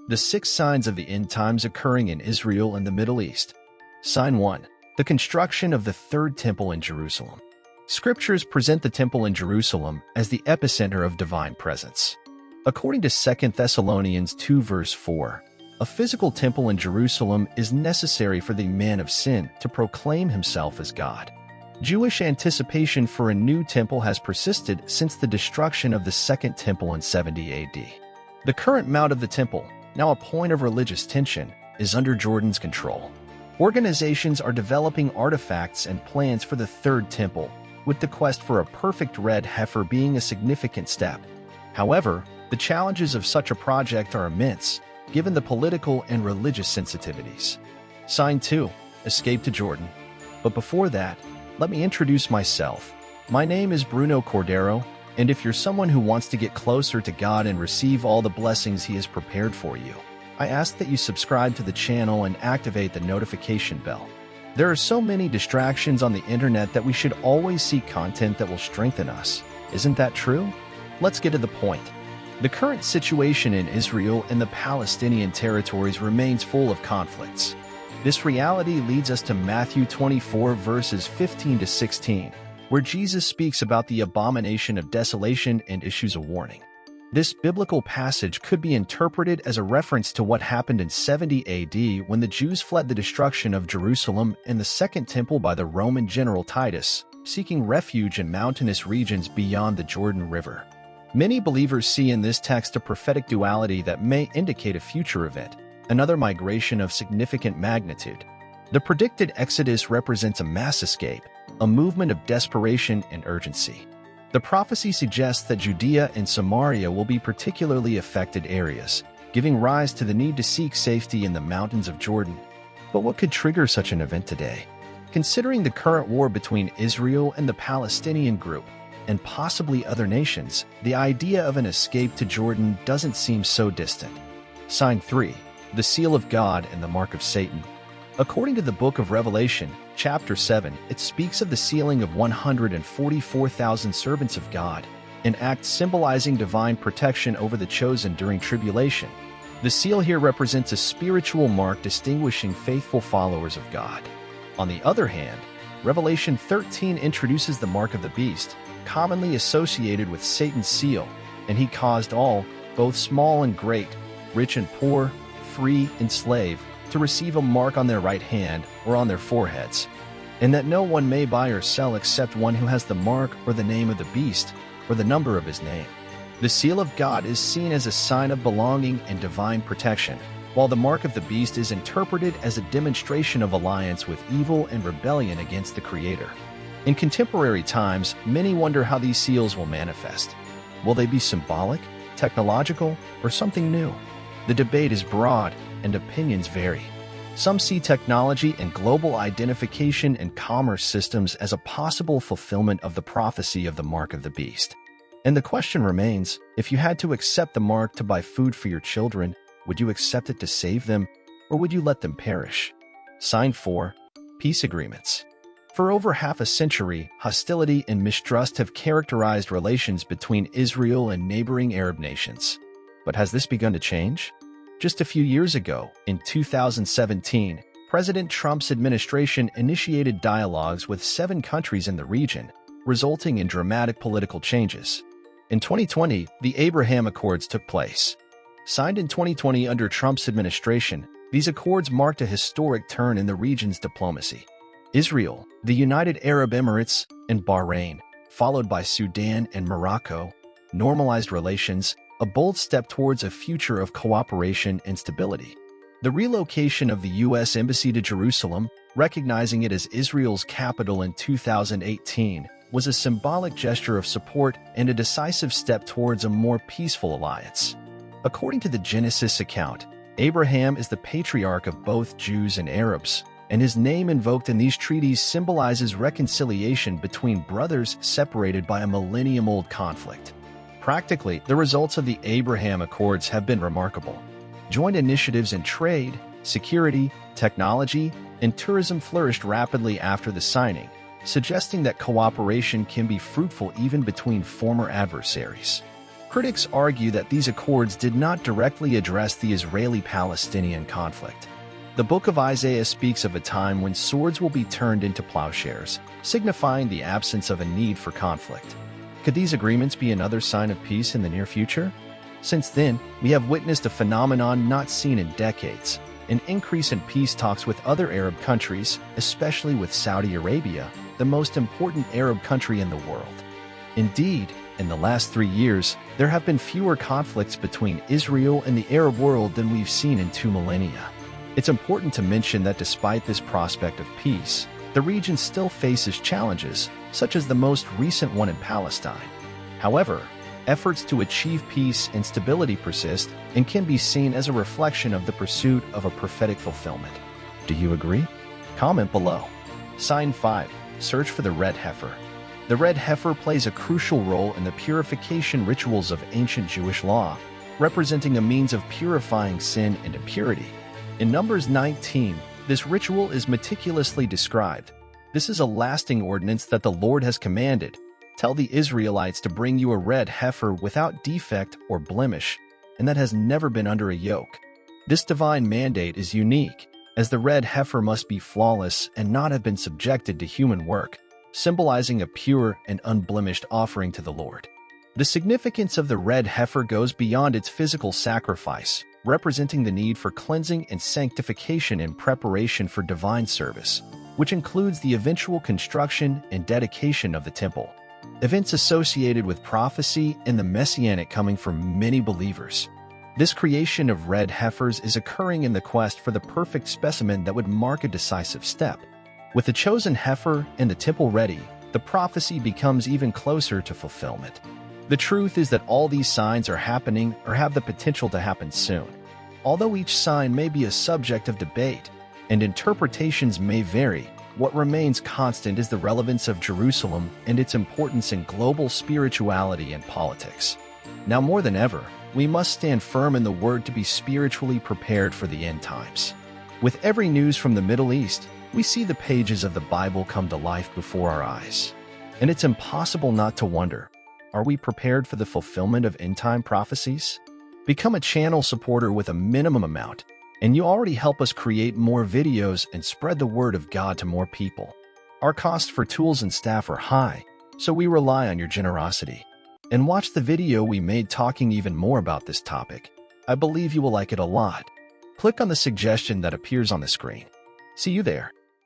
The 6 signs of the end times occurring in Israel and the Middle East. Sign 1. The construction of the Third Temple in Jerusalem. Scriptures present the temple in Jerusalem as the epicenter of divine presence. According to 2 Thessalonians 2 verse 4, a physical temple in Jerusalem is necessary for the man of sin to proclaim himself as God. Jewish anticipation for a new temple has persisted since the destruction of the Second Temple in 70 AD. The current mount of the temple, now a point of religious tension, is under Jordan's control. Organizations are developing artifacts and plans for the Third Temple, with the quest for a perfect red heifer being a significant step. However, the challenges of such a project are immense, given the political and religious sensitivities. Sign 2. Escape to Jordan. But before that, let me introduce myself. My name is Bruno Cordero, and if you're someone who wants to get closer to God and receive all the blessings He has prepared for you, I ask that you subscribe to the channel and activate the notification bell. There are so many distractions on the internet that we should always seek content that will strengthen us. Isn't that true? Let's get to the point. The current situation in Israel and the Palestinian territories remains full of conflicts. This reality leads us to Matthew 24 verses 15 to 16, where Jesus speaks about the abomination of desolation and issues a warning. This biblical passage could be interpreted as a reference to what happened in 70 AD when the Jews fled the destruction of Jerusalem and the Second Temple by the Roman general Titus, seeking refuge in mountainous regions beyond the Jordan River. Many believers see in this text a prophetic duality that may indicate a future event, another migration of significant magnitude. The predicted exodus represents a mass escape, a movement of desperation and urgency. The prophecy suggests that Judea and Samaria will be particularly affected areas, giving rise to the need to seek safety in the mountains of Jordan. But what could trigger such an event today? Considering the current war between Israel and the Palestinian group, and possibly other nations, the idea of an escape to Jordan doesn't seem so distant. Sign 3. The Seal of God and the Mark of Satan. According to the book of Revelation, chapter 7, it speaks of the sealing of 144,000 servants of God, an act symbolizing divine protection over the chosen during tribulation. The seal here represents a spiritual mark distinguishing faithful followers of God. On the other hand, Revelation 13 introduces the mark of the beast, commonly associated with Satan's seal, and he caused all, both small and great, rich and poor, free and slave, to receive a mark on their right hand or on their foreheads, and that no one may buy or sell except one who has the mark or the name of the beast or the number of his name. The seal of God is seen as a sign of belonging and divine protection, while the mark of the beast is interpreted as a demonstration of alliance with evil and rebellion against the Creator. In contemporary times, many wonder how these seals will manifest. Will they be symbolic, technological, or something new? The debate is broad, and opinions vary. Some see technology and global identification and commerce systems as a possible fulfillment of the prophecy of the mark of the beast. And the question remains, if you had to accept the mark to buy food for your children, would you accept it to save them, or would you let them perish? Sign 4. Peace agreements. For over half a century, hostility and mistrust have characterized relations between Israel and neighboring Arab nations. But has this begun to change? Just a few years ago, in 2017, President Trump's administration initiated dialogues with 7 countries in the region, resulting in dramatic political changes. In 2020, the Abraham Accords took place. Signed in 2020 under Trump's administration, these accords marked a historic turn in the region's diplomacy. Israel, the United Arab Emirates, and Bahrain, followed by Sudan and Morocco, normalized relations, a bold step towards a future of cooperation and stability. The relocation of the U.S. Embassy to Jerusalem, recognizing it as Israel's capital in 2018, was a symbolic gesture of support and a decisive step towards a more peaceful alliance. According to the Genesis account, Abraham is the patriarch of both Jews and Arabs, and his name invoked in these treaties symbolizes reconciliation between brothers separated by a millennium-old conflict. Practically, the results of the Abraham Accords have been remarkable. Joint initiatives in trade, security, technology, and tourism flourished rapidly after the signing, suggesting that cooperation can be fruitful even between former adversaries. Critics argue that these accords did not directly address the Israeli-Palestinian conflict. The book of Isaiah speaks of a time when swords will be turned into plowshares, signifying the absence of a need for conflict. Could these agreements be another sign of peace in the near future? Since then, we have witnessed a phenomenon not seen in decades, an increase in peace talks with other Arab countries, especially with Saudi Arabia, the most important Arab country in the world. Indeed, in the last 3 years, there have been fewer conflicts between Israel and the Arab world than we've seen in 2 millennia. It's important to mention that despite this prospect of peace, the region still faces challenges, such as the most recent one in Palestine. However, efforts to achieve peace and stability persist and can be seen as a reflection of the pursuit of a prophetic fulfillment. Do you agree? Comment below. Sign 5. Search for the red heifer. The red heifer plays a crucial role in the purification rituals of ancient Jewish law, representing a means of purifying sin and impurity. In Numbers 19, this ritual is meticulously described. This is a lasting ordinance that the Lord has commanded. Tell the Israelites to bring you a red heifer without defect or blemish, and that has never been under a yoke. This divine mandate is unique, as the red heifer must be flawless and not have been subjected to human work, symbolizing a pure and unblemished offering to the Lord. The significance of the red heifer goes beyond its physical sacrifice, representing the need for cleansing and sanctification in preparation for divine service, which includes the eventual construction and dedication of the temple. Events associated with prophecy and the messianic coming for many believers. This creation of red heifers is occurring in the quest for the perfect specimen that would mark a decisive step. With the chosen heifer and the temple ready, the prophecy becomes even closer to fulfillment. The truth is that all these signs are happening or have the potential to happen soon. Although each sign may be a subject of debate and interpretations may vary, what remains constant is the relevance of Jerusalem and its importance in global spirituality and politics. Now more than ever, we must stand firm in the Word to be spiritually prepared for the end times. With every news from the Middle East, we see the pages of the Bible come to life before our eyes. And it's impossible not to wonder, are we prepared for the fulfillment of end-time prophecies? Become a channel supporter with a minimum amount, and you already help us create more videos and spread the word of God to more people. Our costs for tools and staff are high, so we rely on your generosity. And watch the video we made talking even more about this topic. I believe you will like it a lot. Click on the suggestion that appears on the screen. See you there.